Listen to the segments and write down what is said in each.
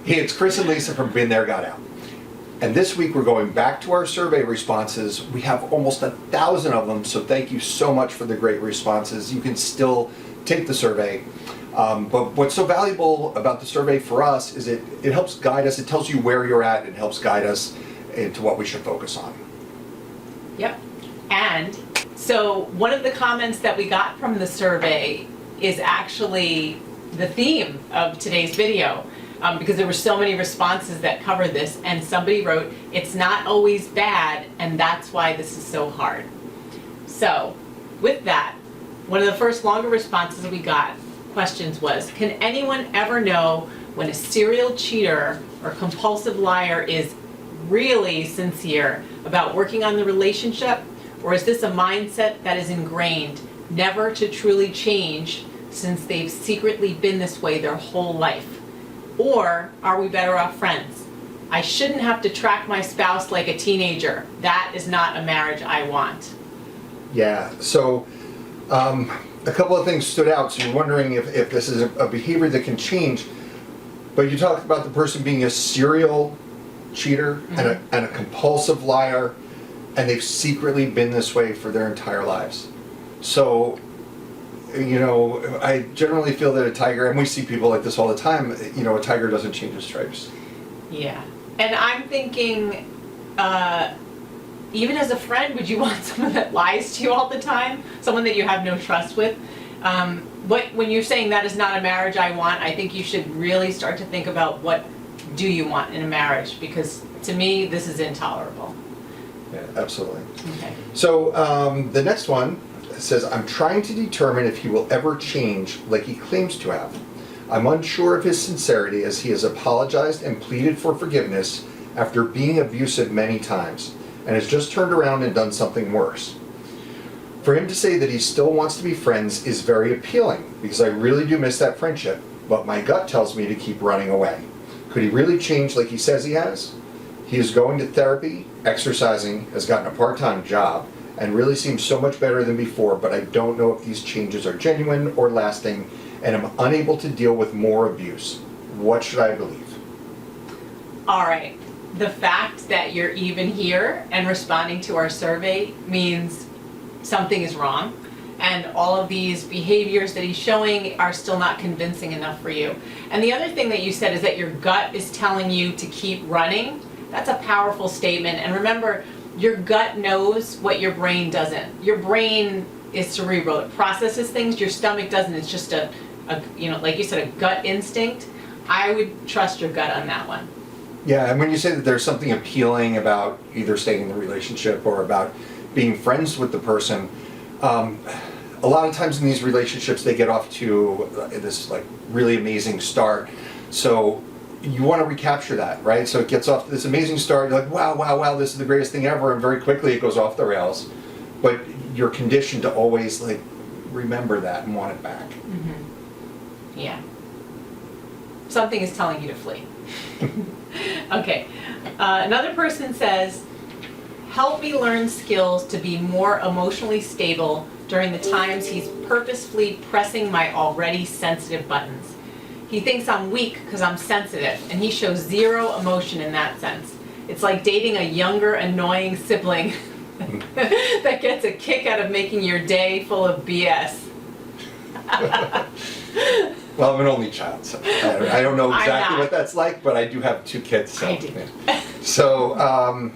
Hey, it's Chris and Lisa from Been There, Got Out. And this week we're going back to our survey responses. We have almost 1,000 of them, so thank you so much for the great responses. You can still take the survey. But what's so valuable about the survey for us is it helps guide us. It tells you where you're at. It helps guide us into what we should focus on. Yep. And so one of the comments that we got from the survey is actually the theme of today's video. Because there were so many responses that covered this, and somebody wrote, "It's not always bad, and that's why this is so hard." So, with that, one of the first longer responses we got, questions was, can anyone ever know when a serial cheater or compulsive liar is really sincere about working on the relationship, or is this a mindset that is ingrained, never to truly change since they've secretly been this way their whole life? Or are we better off friends? I shouldn't have to track my spouse like a teenager. That is not a marriage I want. Yeah, so a couple of things stood out. So you're wondering if this is a behavior that can change. But you talked about the person being a serial cheater and a compulsive liar, and they've secretly been this way for their entire lives. So, you know, I generally feel that a tiger, and we see people like this all the time, you know, a tiger doesn't change his stripes. Yeah. And I'm thinking, even as a friend, would you want someone that lies to you all the time? Someone that you have no trust with? When you're saying that is not a marriage I want, I think you should really start to think about what do you want in a marriage, because to me, this is intolerable. Yeah, absolutely. Okay. So the next one says, I'm trying to determine if he will ever change like he claims to have. I'm unsure of his sincerity as he has apologized and pleaded for forgiveness after being abusive many times and has just turned around and done something worse. For him to say that he still wants to be friends is very appealing because I really do miss that friendship, but my gut tells me to keep running away. Could he really change like he says he has? He is going to therapy, exercising, has gotten a part-time job, and really seems so much better than before, but I don't know if these changes are genuine or lasting, and I'm unable to deal with more abuse. What should I believe? All right. The fact that you're even here and responding to our survey means something is wrong, and all of these behaviors that he's showing are still not convincing enough for you. And the other thing that you said is that your gut is telling you to keep running. That's a powerful statement. And remember, your gut knows what your brain doesn't. Your brain is cerebral. It processes things. Your stomach doesn't. It's just a you know, like you said, a gut instinct. I would trust your gut on that one. Yeah, and when you say that there's something appealing about either staying in the relationship or about being friends with the person, a lot of times in these relationships they get off to this like really amazing start. So you want to recapture that, right? So it gets off to this amazing start. You're like, wow, wow, wow, this is the greatest thing ever, and very quickly it goes off the rails. But you're conditioned to always like remember that and want it back. Mm-hmm. Yeah. Something is telling you to flee. Okay. Another person says, help me learn skills to be more emotionally stable during the times he's purposefully pressing my already sensitive buttons. He thinks I'm weak because I'm sensitive, and he shows zero emotion in that sense. It's like dating a younger, annoying sibling that gets a kick out of making your day full of BS. Well, I'm an only child, so I don't know exactly what that's like, but I do have 2 kids. So, I do. Yeah. So,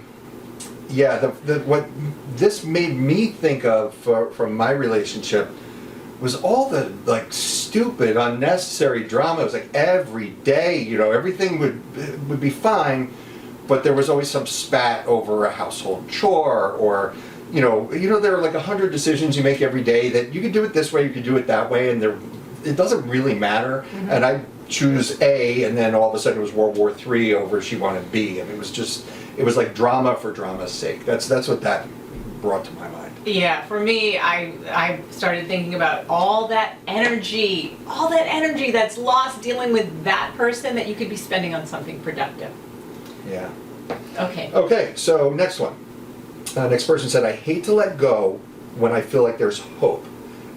yeah, what this made me think of from my relationship was all the like stupid, unnecessary drama. It was like every day, you know, everything would be fine, but there was always some spat over a household chore, or you know, there are like 100 decisions you make every day that you could do it this way, you could do it that way, and it doesn't really matter. Mm-hmm. And I choose A, and then all of a sudden it was World War III over she wanted B, and it was like drama for drama's sake. That's what that brought to my mind. Yeah, for me, I started thinking about all that energy that's lost dealing with that person that you could be spending on something productive. Yeah. Okay. Okay, so next one. Next person said, I hate to let go when I feel like there's hope,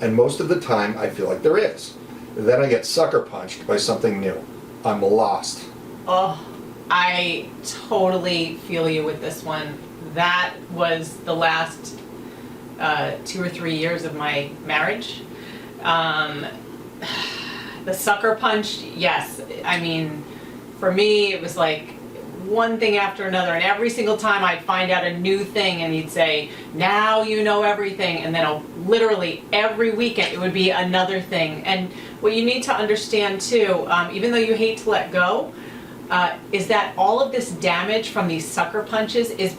and most of the time I feel like there is. Then I get sucker punched by something new. I'm lost. Oh, I totally feel you with this one. That was the last 2 or 3 years of my marriage. The sucker punch, yes. I mean, for me, it was like one thing after another, and every single time I'd find out a new thing, and he'd say, now you know everything, and then literally every weekend it would be another thing. And what you need to understand too, even though you hate to let go, is that all of this damage from these sucker punches is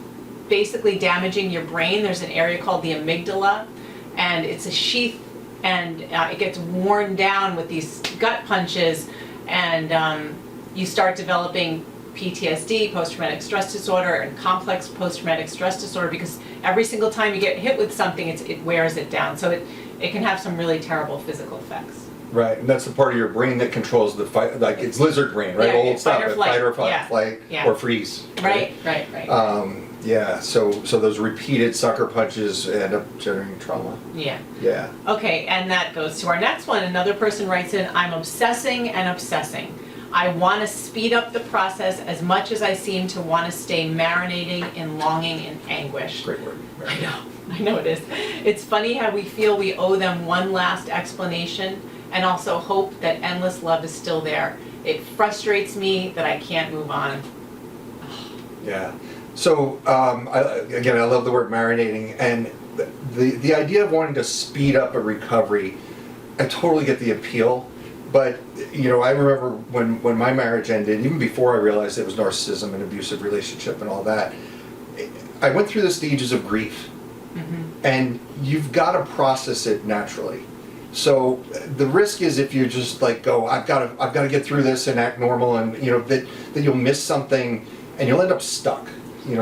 basically damaging your brain. There's an area called the amygdala, and it's a sheath, and it gets worn down with these gut punches, and you start developing PTSD, post-traumatic stress disorder, and complex post-traumatic stress disorder, because every single time you get hit with something, it wears it down. So it can have some really terrible physical effects. Right, and that's the part of your brain that controls the fight, like it's lizard brain, right? Yeah, Old yeah, stuff, fight or flight. flight Yeah. or freeze. Right. Yeah, so those repeated sucker punches end up generating trauma. Yeah. Yeah. Okay, and that goes to our next one. Another person writes in, I'm obsessing and obsessing. I want to speed up the process as much as I seem to want to stay marinating in longing and anguish. Great word. I know it is. It's funny how we feel we owe them one last explanation, and also hope that endless love is still there. It frustrates me that I can't move on. Yeah. So I love the word marinating, and the idea of wanting to speed up a recovery. I totally get the appeal, but I remember when my marriage ended, even before I realized it was narcissism and abusive relationship and all that. I went through the stages of grief, and you've got to process it naturally. So the risk is if you just like go, I've got to get through this and act normal, and that you'll miss something, and you'll end up stuck.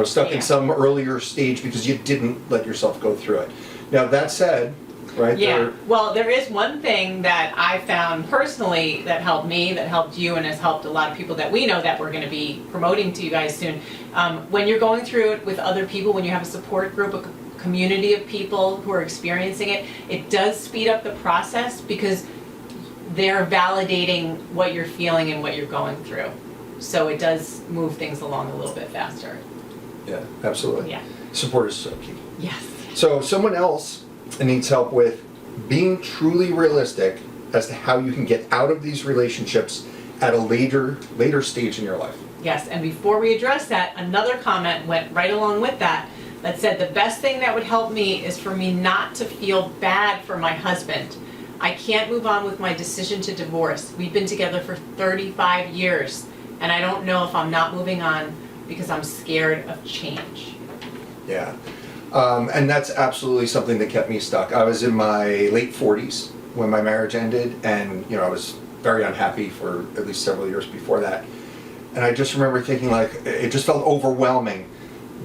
Stuck in some earlier stage because you didn't let yourself go through it. Now that said, right? Yeah. Well, there is one thing that I found personally that helped me, that helped you, and has helped a lot of people that we know that we're going to be promoting to you guys soon. When you're going through it with other people, when you have a support group, a community of people who are experiencing it, it does speed up the process because they're validating what you're feeling and what you're going through. So it does move things along a little bit faster. Yeah, absolutely. Yeah. Support is so key. Yes. So someone else needs help with being truly realistic as to how you can get out of these relationships at a later stage in your life. Yes, and before we address that, another comment went right along with that said the best thing that would help me is for me not to feel bad for my husband. I can't move on with my decision to divorce. We've been together for 35 years, and I don't know if I'm not moving on because I'm scared of change. Yeah. And that's absolutely something that kept me stuck. I was in my late 40s when my marriage ended, and I was very unhappy for at least several years before that. And I just remember thinking, like, it just felt overwhelming,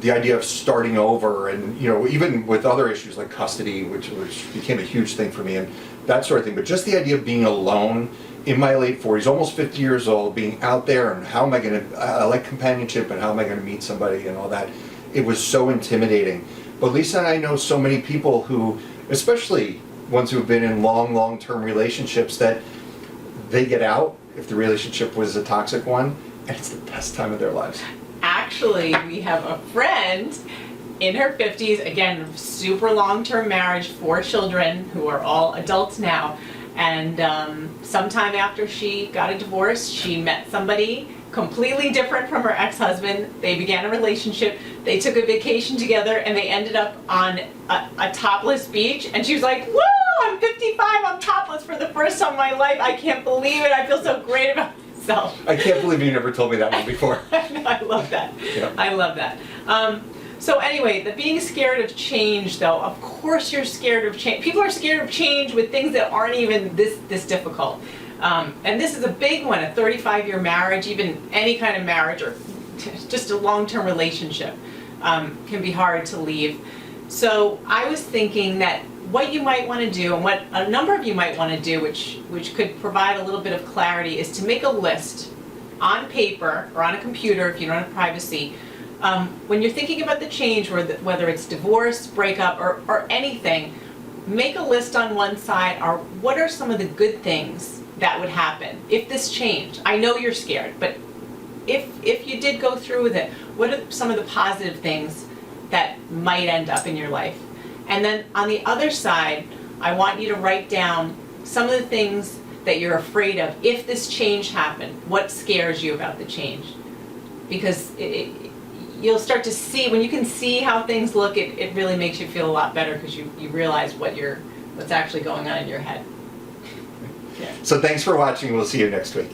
the idea of starting over, and even with other issues like custody, which became a huge thing for me, and that sort of thing. But just the idea of being alone in my late 40s, almost 50 years old, being out there, and how am I going to, I like companionship, and how am I going to meet somebody and all that. It was so intimidating. But Lisa and I know so many people who, especially ones who have been in long-term relationships, that they get out if the relationship was a toxic one, and it's the best time of their lives. Actually, we have a friend in her 50s, again, super long-term marriage, 4 children who are all adults now. And sometime after she got a divorce, she met somebody completely different from her ex-husband. They began a relationship. They took a vacation together, and they ended up on a topless beach. And she was like, "Woo! I'm 55. I'm topless for the first time in my life. I can't believe it. I feel so great about myself." I can't believe you never told me that one before. I love that. Yeah. I love that. So anyway, the being scared of change, though, of course you're scared of change. People are scared of change with things that aren't even this difficult. And this is a big one, a 35-year marriage, even any kind of marriage, or just a long-term relationship can be hard to leave. So I was thinking that what you might want to do, and what a number of you might want to do, which could provide a little bit of clarity, is to make a list on paper or on a computer if you don't have privacy. When you're thinking about the change, whether it's divorce, breakup, or anything, make a list on one side, or what are some of the good things that would happen if this changed. I know you're scared, but if did go through with it, what are some of the positive things that might end up in your life? And then on the other side, I want you to write down some of the things that you're afraid of. If this change happened, what scares you about the change? Because you'll start to see, when you can see how things look, it really makes you feel a lot better because you realize what's actually going on in your head. Yeah. So thanks for watching. We'll see you next week.